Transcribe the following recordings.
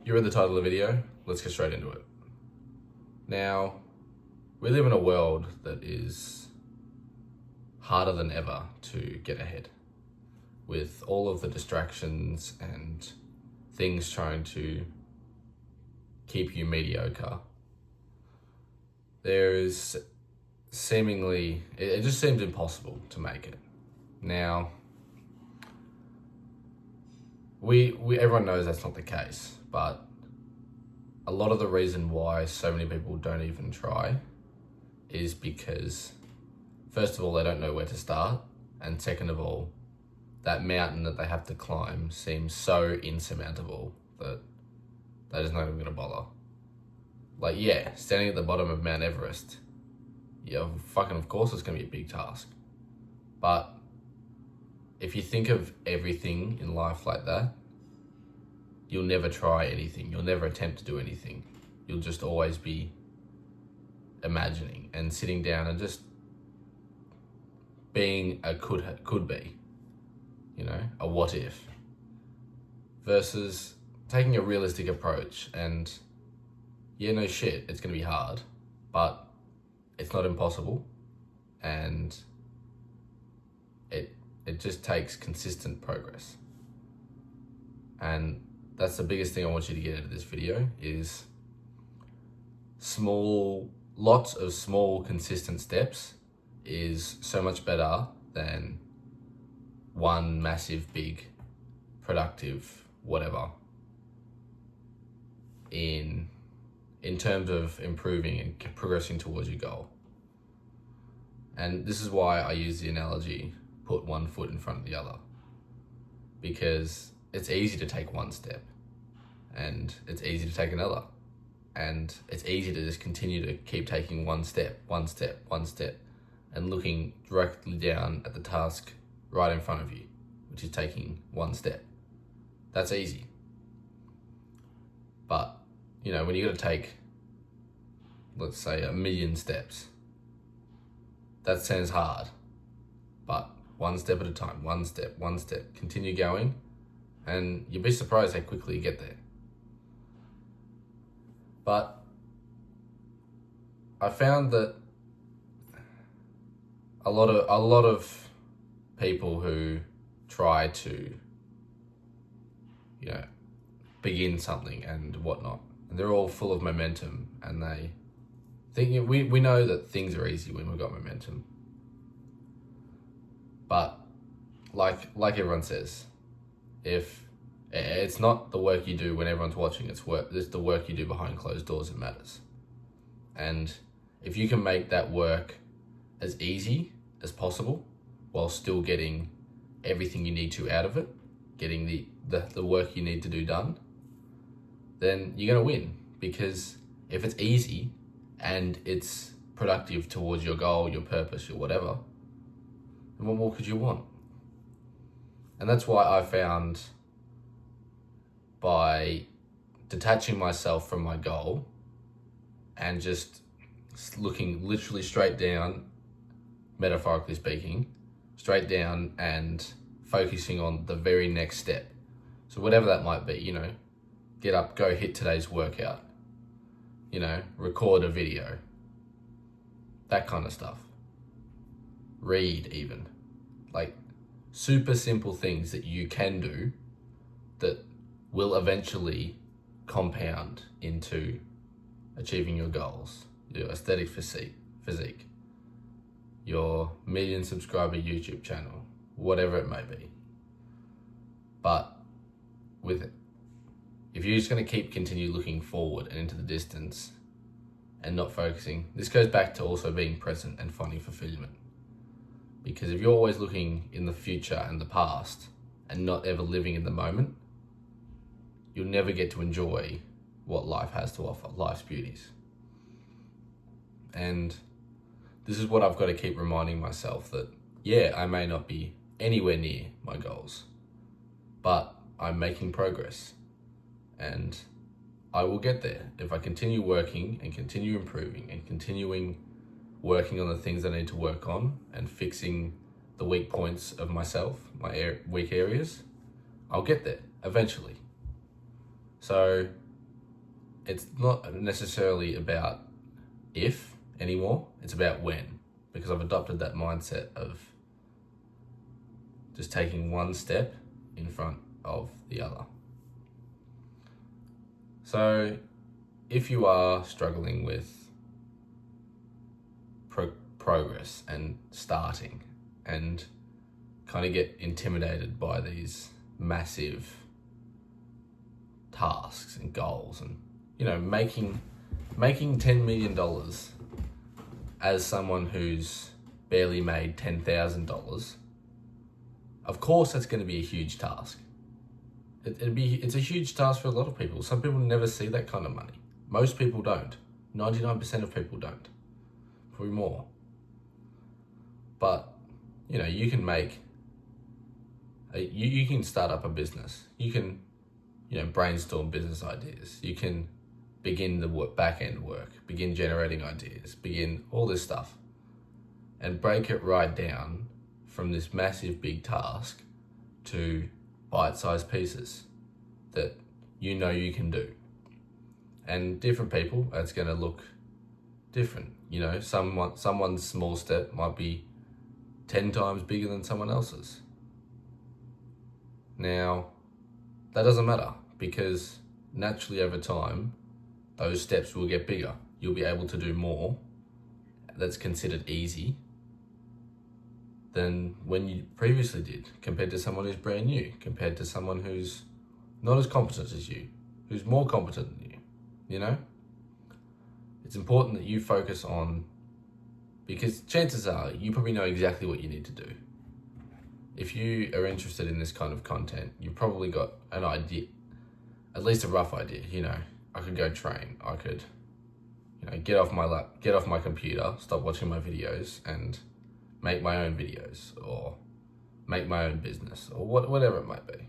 You read the title of the video, let's get straight into it. Now, we live in a world that is harder than ever to get ahead, with all of the distractions and things trying to keep you mediocre. There is seemingly, it just seems impossible to make it. Now, everyone knows that's not the case, but a lot of the reason why so many people don't even try is because, first of all, they don't know where to start, and second of all, that mountain that they have to climb seems so insurmountable that they're just not even gonna bother. Like, yeah, standing at the bottom of Mount Everest, yeah, fucking of course it's gonna be a big task. But if you think of everything in life like that, you'll never try anything. You'll never attempt to do anything. You'll just always be imagining and sitting down and just being a could be, a what if, versus taking a realistic approach and, yeah, no shit, it's gonna be hard, but it's not impossible, and it just takes consistent progress. And that's the biggest thing I want you to get out of this video is lots of small consistent steps is so much better than one massive, big, productive, whatever in terms of improving and progressing towards your goal. And this is why I use the analogy, put one foot in front of the other, because it's easy to take one step and it's easy to take another, and it's easy to just continue to keep taking one step, and looking directly down at the task right in front of you, which is taking one step. That's easy. But, when you got to take, let's say, 1,000,000 steps, that sounds hard, but one step at a time, one step, continue going, and you'll be surprised how quickly you get there. But I found that a lot of people who try to, begin something and whatnot, and they're all full of momentum, and they think, we know that things are easy when we've got momentum. But like everyone says, if it's not the work you do when everyone's watching, it's the work you do behind closed doors that matters. And if you can make that work as easy as possible while still getting everything you need to out of it, getting the work you need to do done, then you're gonna win. Because if it's easy and it's productive towards your goal, your purpose, your whatever, then what more could you want? And that's why I found, by detaching myself from my goal and just looking literally straight down, metaphorically speaking, straight down and focusing on the very next step. So whatever that might be, get up, go hit today's workout, record a video, that kind of stuff. Read even. Like, super simple things that you can do that will eventually compound into achieving your goals, your aesthetic physique, your 1,000,000 subscriber YouTube channel, whatever it may be. But if you're just going to continue looking forward and into the distance and not focusing, this goes back to also being present and finding fulfillment. Because if you're always looking in the future and the past and not ever living in the moment, you'll never get to enjoy what life has to offer, life's beauties. And this is what I've got to keep reminding myself, that, yeah, I may not be anywhere near my goals, but I'm making progress, and I will get there if I continue working and continue improving and continuing working on the things I need to work on and fixing the weak points of myself, my weak areas. I'll get there eventually. So it's not necessarily about if anymore, it's about when, because I've adopted that mindset of just taking one step in front of the other. So if you are struggling with progress and starting and kind of get intimidated by these massive tasks and goals, and making $10 million as someone who's barely made $10,000, of course that's going to be a huge task. It's a huge task for a lot of people. Some people never see that kind of money. Most people don't. 99% of people don't. Probably more. But you can make you can start up a business. You can brainstorm business ideas. You can begin the back end work, begin generating ideas, begin all this stuff, and break it right down from this massive big task to bite-sized pieces that you can do. And different people, that's going to look different. Someone's small step might be 10 times bigger than someone else's. Now, that doesn't matter, because naturally over time, those steps will get bigger. You'll be able to do more that's considered easy than when you previously did, compared to someone who's brand new, compared to someone who's not as competent as you, who's more competent than you, It's important that you focus on, because chances are you probably know exactly what you need to do. If you are interested in this kind of content, you've probably got an idea, at least a rough idea. I could go train. I could, get off my computer, stop watching my videos, and make my own videos, or make my own business, or whatever it might be.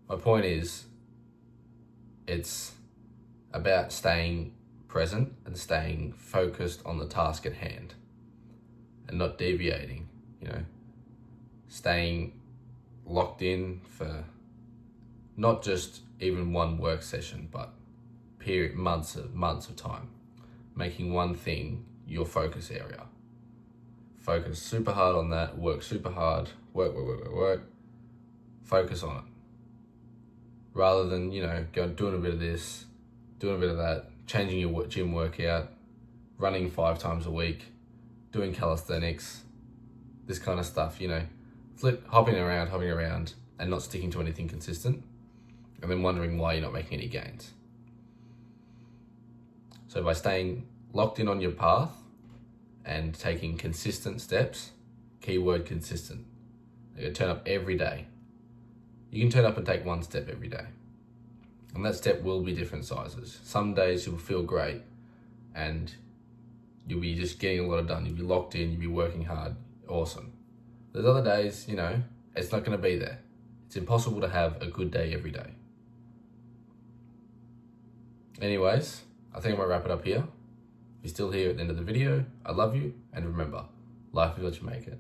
My point is, it's about staying present and staying focused on the task at hand and not deviating, staying locked in for not just even one work session, but months of time, making one thing your focus area. Focus super hard on that, work super hard, work, focus on it. Rather than, doing a bit of this, doing a bit of that, changing your gym workout, running 5 times a week, doing calisthenics, this kind of stuff, hopping around and not sticking to anything consistent, and then wondering why you're not making any gains. So by staying locked in on your path and taking consistent steps, keyword consistent, you're gonna turn up every day. You can turn up and take one step every day. And that step will be different sizes. Some days you'll feel great and you'll be just getting a lot done. You'll be locked in, you'll be working hard. Awesome. There's other days, it's not going to be there. It's impossible to have a good day every day. Anyways, I think I might wrap it up here. If you're still here at the end of the video, I love you. And remember, life is what you make it.